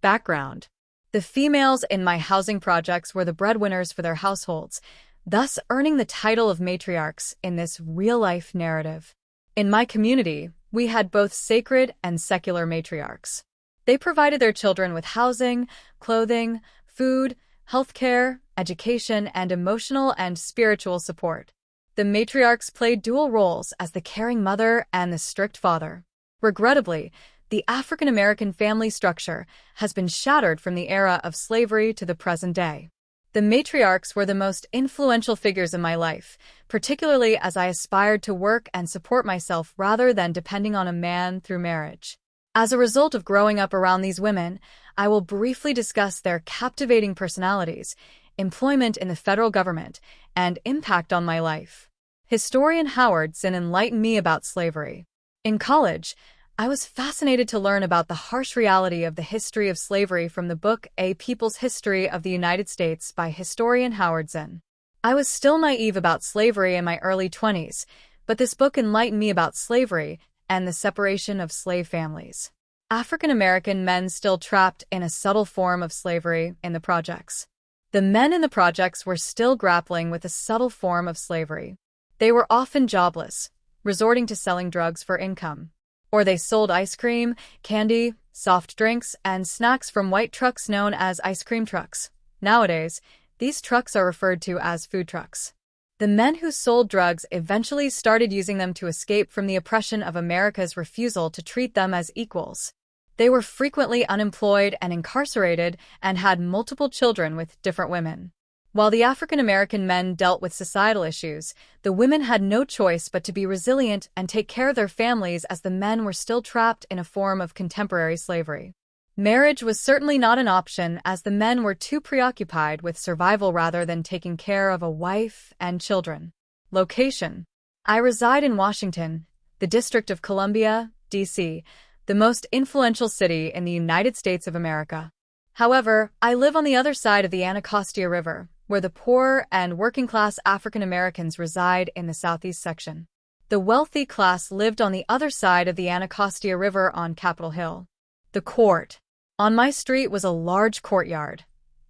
Background: the females in my housing projects were the breadwinners for their households, thus earning the title of matriarchs in this real-life narrative. In my community, we had both sacred and secular matriarchs. They provided their children with housing, clothing, food, healthcare, education, and emotional and spiritual support. The matriarchs played dual roles as the caring mother and the strict father. Regrettably, the African American family structure has been shattered from the era of slavery to the present day. The matriarchs were the most influential figures in my life, particularly as I aspired to work and support myself rather than depending on a man through marriage. As a result of growing up around these women, I will briefly discuss their captivating personalities, employment in the federal government, and impact on my life. Historian Howard Zinn enlightened me about slavery. In college, I was fascinated to learn about the harsh reality of the history of slavery from the book A People's History of the United States by historian Howard Zinn. I was still naive about slavery in my early 20s, but this book enlightened me about slavery and the separation of slave families. African American men still trapped in a subtle form of slavery in the projects. The men in the projects were still grappling with a subtle form of slavery. They were often jobless, resorting to selling drugs for income. Or they sold ice cream, candy, soft drinks, and snacks from white trucks known as ice cream trucks. Nowadays, these trucks are referred to as food trucks. The men who sold drugs eventually started using them to escape from the oppression of America's refusal to treat them as equals. They were frequently unemployed and incarcerated and had multiple children with different women. While the African American men dealt with societal issues, the women had no choice but to be resilient and take care of their families as the men were still trapped in a form of contemporary slavery. Marriage was certainly not an option as the men were too preoccupied with survival rather than taking care of a wife and children. Location: I reside in Washington, the District of Columbia, D.C., the most influential city in the United States of America. However, I live on the other side of the Anacostia River, where the poor and working-class African Americans reside in the southeast section. The wealthy class lived on the other side of the Anacostia River on Capitol Hill. The court. On my street was a large courtyard.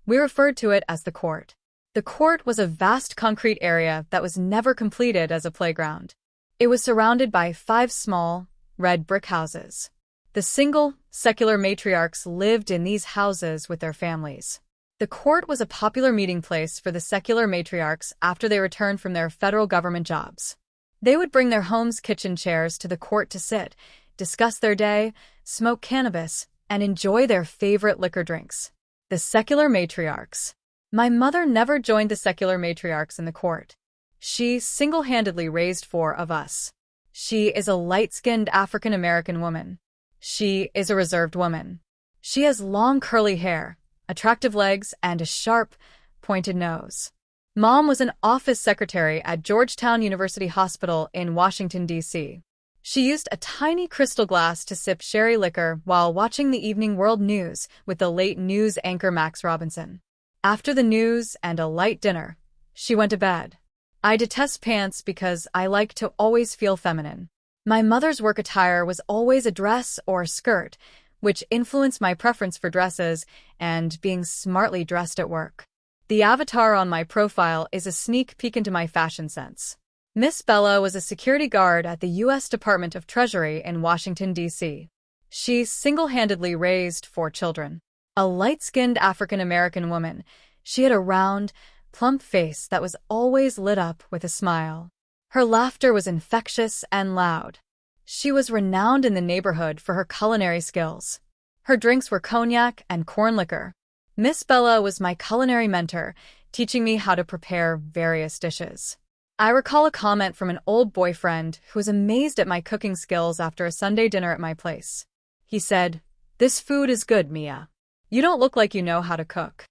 We referred to it as the court. The court was a vast concrete area that was never completed as a playground. It was surrounded by 5 small, red brick houses. The single, secular matriarchs lived in these houses with their families. The court was a popular meeting place for the secular matriarchs after they returned from their federal government jobs. They would bring their home's kitchen chairs to the court to sit, discuss their day, smoke cannabis, and enjoy their favorite liquor drinks. The secular matriarchs. My mother never joined the secular matriarchs in the court. She single-handedly raised 4 of us. She is a light-skinned African American woman. She is a reserved woman. She has long curly hair, attractive legs, and a sharp, pointed nose. Mom was an office secretary at Georgetown University Hospital in Washington, D.C. She used a tiny crystal glass to sip sherry liquor while watching the evening world news with the late news anchor Max Robinson. After the news and a light dinner, she went to bed. I detest pants because I like to always feel feminine. My mother's work attire was always a dress or a skirt, which influenced my preference for dresses and being smartly dressed at work. The avatar on my profile is a sneak peek into my fashion sense. Miss Bella was a security guard at the U.S. Department of Treasury in Washington, D.C. She single-handedly raised 4 children. A light-skinned African-American woman, she had a round, plump face that was always lit up with a smile. Her laughter was infectious and loud. She was renowned in the neighborhood for her culinary skills. Her drinks were cognac and corn liquor. Miss Bella was my culinary mentor, teaching me how to prepare various dishes. I recall a comment from an old boyfriend who was amazed at my cooking skills after a Sunday dinner at my place. He said, "This food is good, Mia. You don't look like you know how to cook."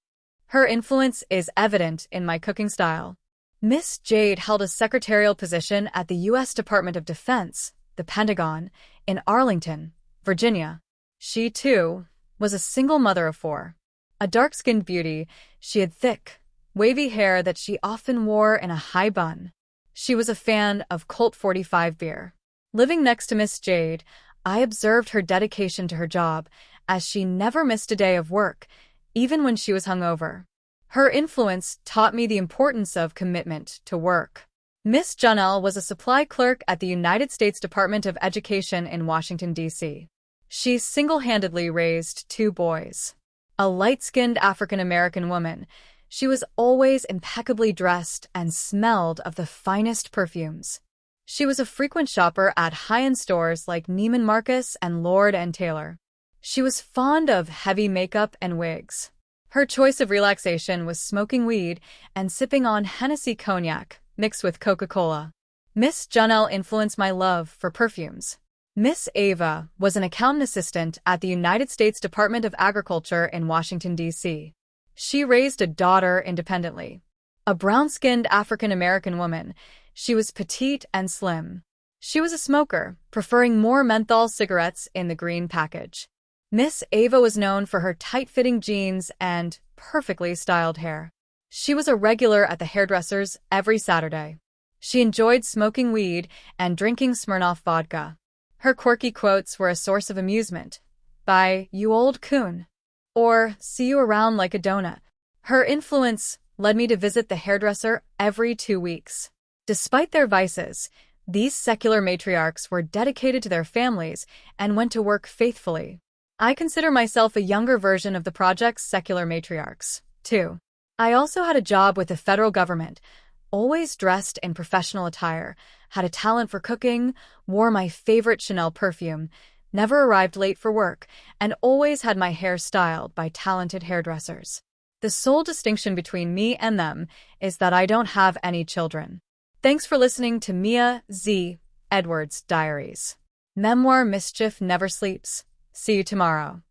Her influence is evident in my cooking style. Miss Jade held a secretarial position at the U.S. Department of Defense, the Pentagon, in Arlington, Virginia. She, too, was a single mother of 4. A dark-skinned beauty, she had thick, wavy hair that she often wore in a high bun. She was a fan of Colt 45 beer. Living next to Miss Jade, I observed her dedication to her job, as she never missed a day of work, even when she was hungover. Her influence taught me the importance of commitment to work. Miss Junnell was a supply clerk at the United States Department of Education in Washington, D.C. She single-handedly raised 2 boys. A light-skinned African-American woman, she was always impeccably dressed and smelled of the finest perfumes. She was a frequent shopper at high-end stores like Neiman Marcus and Lord & Taylor. She was fond of heavy makeup and wigs. Her choice of relaxation was smoking weed and sipping on Hennessy cognac mixed with Coca-Cola. Miss Junnell influenced my love for perfumes. Miss Ava was an accountant assistant at the United States Department of Agriculture in Washington, D.C. She raised a daughter independently. A brown-skinned African-American woman, she was petite and slim. She was a smoker, preferring more menthol cigarettes in the green package. Miss Ava was known for her tight-fitting jeans and perfectly styled hair. She was a regular at the hairdresser's every Saturday. She enjoyed smoking weed and drinking Smirnoff vodka. Her quirky quotes were a source of amusement. "Bye, you old coon," or "see you around like a donut." Her influence led me to visit the hairdresser every 2 weeks. Despite their vices, these secular matriarchs were dedicated to their families and went to work faithfully. I consider myself a younger version of the project's secular matriarchs, too. I also had a job with the federal government, always dressed in professional attire, had a talent for cooking, wore my favorite Chanel perfume, never arrived late for work, and always had my hair styled by talented hairdressers. The sole distinction between me and them is that I don't have any children. Thanks for listening to Mia Z. Edwards' Diaries. Memoir Mischief Never Sleeps. See you tomorrow.